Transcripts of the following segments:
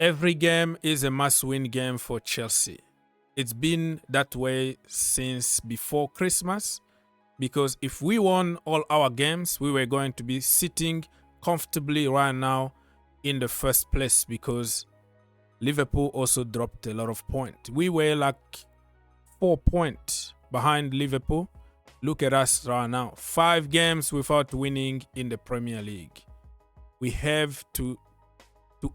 Every game is a must-win game for Chelsea. It's been that way since before Christmas, because if we won all our games, we were going to be sitting comfortably right now in the first place, because Liverpool also dropped a lot of points. We were like 4 points behind Liverpool. Look at us right now. 5 games without winning in the Premier League. We have to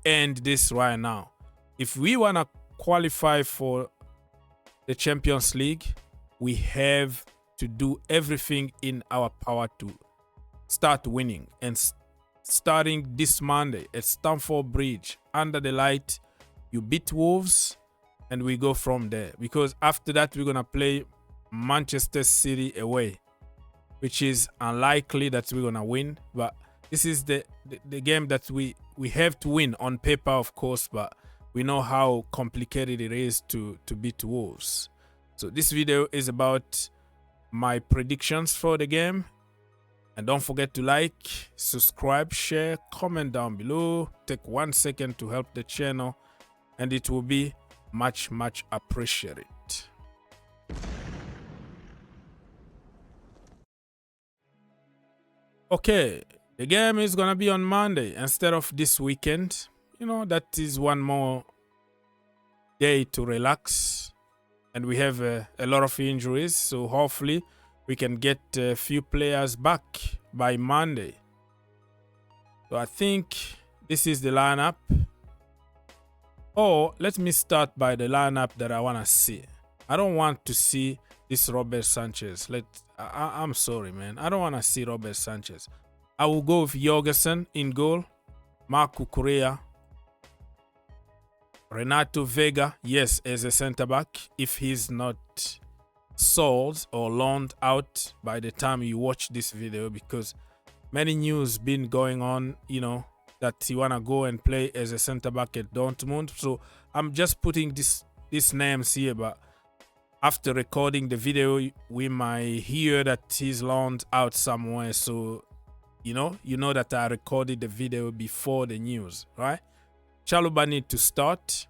end this right now. If we want to qualify for the Champions League, we have to do everything in our power to start winning. And starting this Monday at Stamford Bridge, under the light, you beat Wolves and we go from there. Because after that, we're going to play Manchester City away, which is unlikely that we're going to win. But this is the game that we have to win on paper, of course, but we know how complicated it is to beat Wolves. So this video is about my predictions for the game. And don't forget to like, subscribe, share, comment down below. Take 1 second to help the channel, and it will be much appreciated. Okay, the game is gonna be on Monday instead of this weekend. You know, that is one more day to relax, and we have a lot of injuries, so hopefully we can get a few players back by Monday. So I think this is the lineup. Or let me start by the lineup that I want to see. I don't want to see this Robert Sanchez. I'm sorry, man. I don't want to see Robert Sanchez. I will go with Jorgensen in goal. Marco Correa. Renato Vega, yes, as a centre-back, if he's not sold or loaned out by the time you watch this video, because many news been going on, you know, that he wanna go and play as a centre-back at Dortmund. So I'm just putting these names here, but after recording the video, we might hear that he's loaned out somewhere. So you know that I recorded the video before the news, right? Chalobah need to start,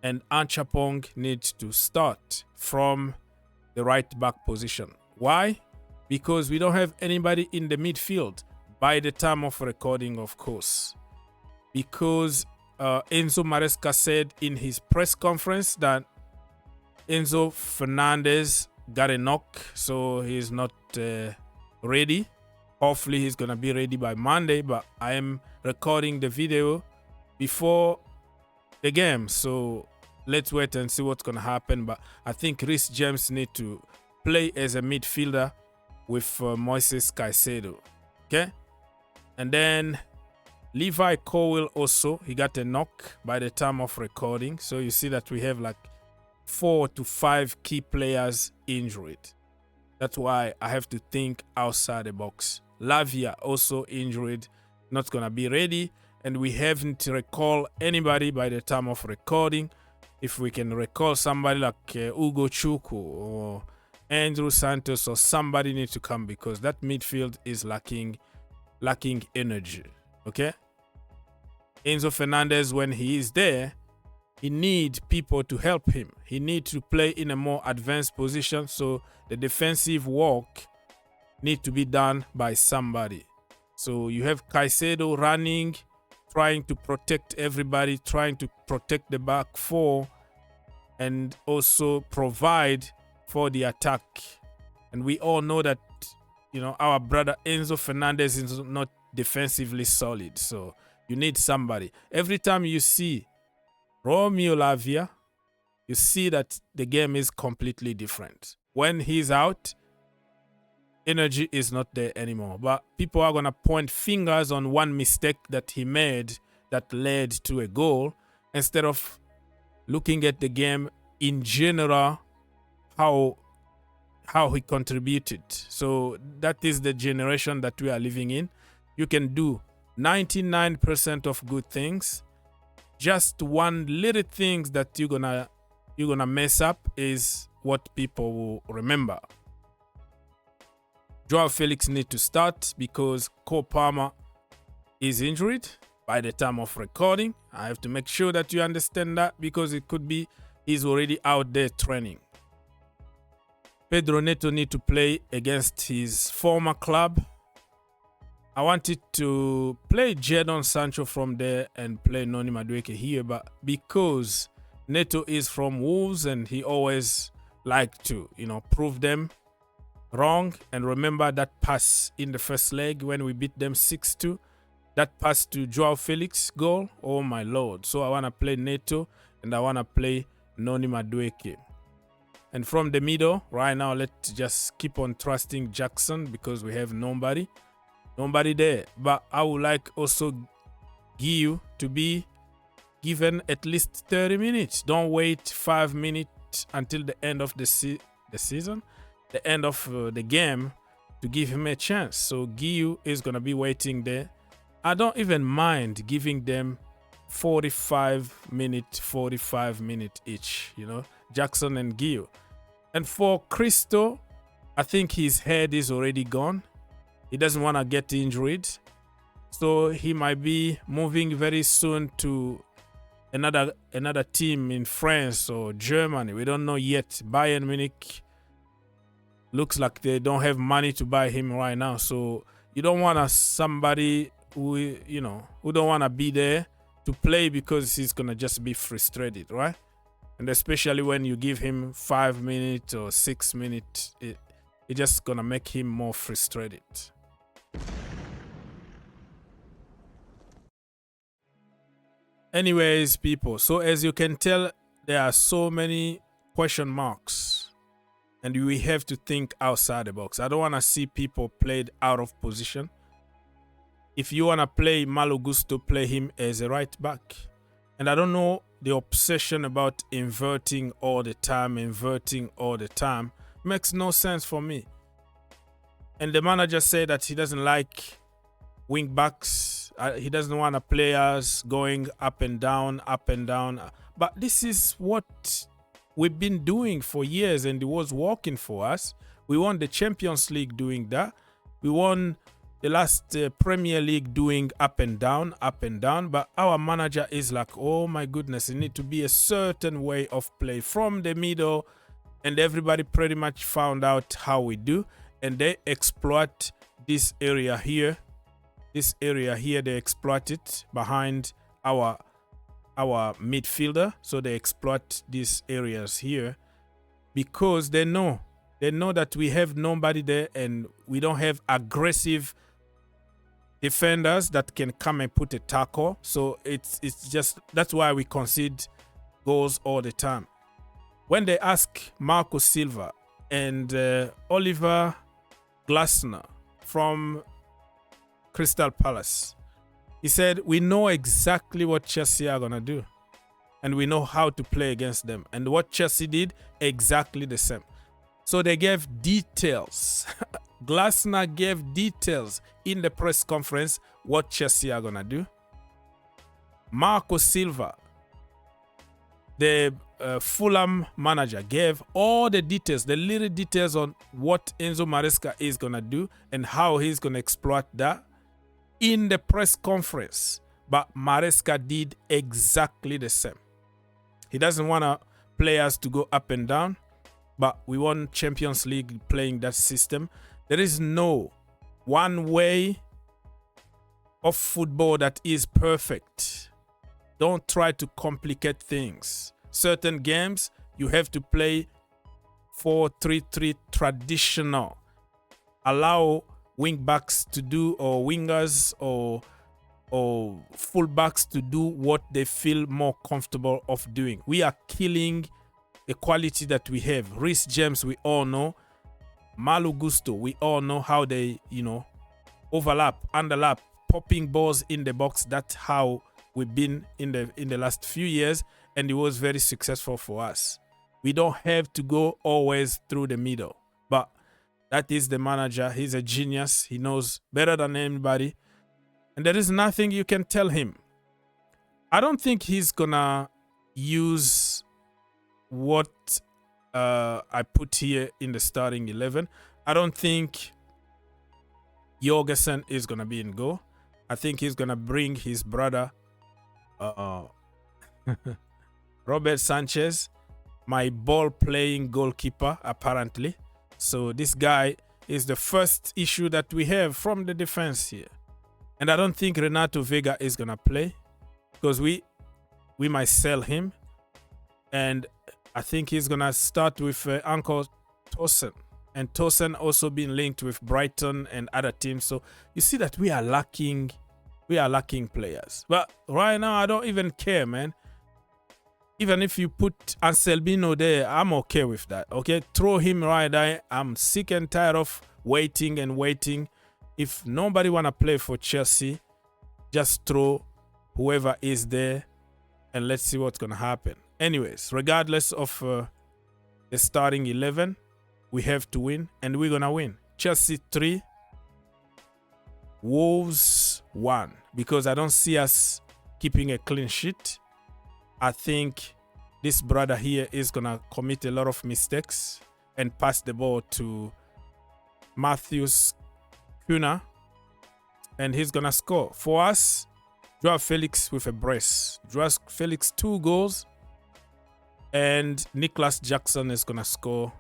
and Anchapong needs to start from the right back position. Why? Because we don't have anybody in the midfield by the time of recording, of course. Because Enzo Maresca said in his press conference that Enzo Fernandez got a knock, so he's not ready. Hopefully he's gonna be ready by Monday, but I am recording the video before the game, so let's wait and see what's gonna happen. But I think Reece James need to play as a midfielder with Moises Caicedo. Okay, and then Levi Colwill also, he got a knock by the time of recording, so you see that we have like 4 to 5 key players injured. That's why I have to think outside the box. Lavia also injured, not gonna be ready, and we haven't recalled anybody by the time of recording. If we can recall somebody like Ugo Chukwu or Andrew Santos, or somebody needs to come, because that midfield is lacking energy. Okay, Enzo Fernandez, when he is there, he needs people to help him. He needs to play in a more advanced position, so the defensive work needs to be done by somebody. So you have Caicedo running, trying to protect everybody, trying to protect the back four, and also provide for the attack. And we all know that, you know, our brother Enzo Fernandez is not defensively solid, so you need somebody. Every time you see Romeo Lavia, you see that the game is completely different. When he's out, energy is not there anymore. But people are going to point fingers on one mistake that he made that led to a goal, instead of looking at the game in general, how he contributed. So that is the generation that we are living in. You can do 99% of good things. Just one little thing that you're gonna mess up is what people will remember. Joao Felix need to start because Cole Palmer is injured. by the time of recording. I have to make sure that you understand that, because it could be he's already out there training. Pedro Neto need to play against his former club. I wanted to play Jadon Sancho from there and play Noni Madueke here, but because Neto is from Wolves and he always liked to, prove them wrong. And remember that pass in the first leg when we beat them 6-2, that pass to Joao Felix goal. Oh my lord. So I want to play Neto and I want to play Noni Madueke. And from the middle right now, let's just keep on trusting Jackson because we have nobody there. But I would like also Guiu to be given at least 30 minutes. Don't wait 5 minutes until the end of the season, the end of the game, to give him a chance. So Guiu is going to be waiting there. I don't even mind giving them 45 minutes each, Jackson and Guiu. And for Cristo, I think his head is already gone. He doesn't want to get injured. So he might be moving very soon to another team in France or Germany. We don't know yet. Bayern Munich looks like they don't have money to buy him right now. So you don't want somebody who don't want to be there to play because he's going to just be frustrated, right? And especially when you give him 5 minutes or 6 minutes, it's just going to make him more frustrated. Anyways, people, so as you can tell, there are so many question marks and we have to think outside the box. I don't want to see people played out of position. If you want to play Malo Gusto, play him as a right back. And I don't know the obsession about inverting all the time. Makes no sense for me. And the manager said that he doesn't like wing backs. He doesn't want players going up and down. But this is what we've been doing for years and it was working for us. We won the Champions League doing that. We won the last Premier League doing up and down. But our manager is like, oh my goodness, it needs to be a certain way of play from the middle. And everybody pretty much found out how we do. And they exploit this area here. They exploit it behind our midfielder. So they exploit these areas here because they know that we have nobody there and we don't have aggressive defenders that can come and put a tackle. So it's just, that's why we concede goals all the time. When they ask Marco Silva and Oliver Glasner from Crystal Palace, he said, we know exactly what Chelsea are going to do and we know how to play against them. And what Chelsea did, exactly the same. So they gave details. Glasner gave details in the press conference what Chelsea are going to do. Marco Silva, the Fulham manager, gave all the details, the little details on what Enzo Maresca is going to do and how he's going to exploit that in the press conference. But Maresca did exactly the same. He doesn't want players to go up and down, but we won Champions League playing that system. There is no one way of football that is perfect. Don't try to complicate things. Certain games, you have to play 4-3-3 traditional. Allow wing backs to do, or wingers or full backs to do what they feel more comfortable of doing. We are killing the quality that we have. Reece James, we all know. Malo Gusto, we all know how they, overlap, underlap, popping balls in the box. That's how we've been in the last few years, and it was very successful for us. We don't have to go always through the middle, but that is the manager. He's a genius. He knows better than anybody, and there is nothing you can tell him. I don't think he's gonna use what I put here in the starting 11. I don't think Jorgensen is gonna be in goal. I think he's gonna bring his brother, Robert Sanchez, my ball-playing goalkeeper, apparently. So this guy is the first issue that we have from the defense here. And I don't think Renato Vega is gonna play because we might sell him. And I think he's gonna start with Uncle Tosin. And Tosin also been linked with Brighton and other teams. So you see that we are lacking players. But right now I don't even care, man. Even if you put Anselmino there, I'm okay with that. Okay, throw him right there. I'm sick and tired of waiting and waiting. If nobody wanna play for Chelsea, just throw whoever is there and let's see what's gonna happen. Anyways, regardless of the starting 11, we have to win, and we're gonna win. Chelsea 3, Wolves 1, because I don't see us keeping a clean sheet. I think this brother here is gonna commit a lot of mistakes and pass the ball to Matheus Cunha, and he's gonna score. For us, Joao Felix with a brace. Joao Felix 2 goals, and Nicholas Jackson is gonna score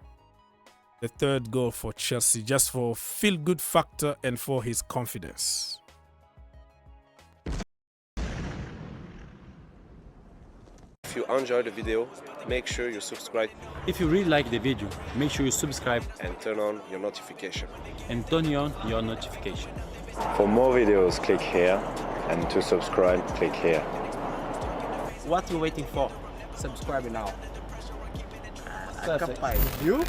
the 3rd goal for Chelsea, just for feel-good factor and for his confidence. If you enjoyed the video, make sure you subscribe If you really like the video, make sure you subscribe and turn on your notification. and turn on your notification. For more videos, click here, and to subscribe, click here. What you waiting for? Subscribe now. Perfect. You?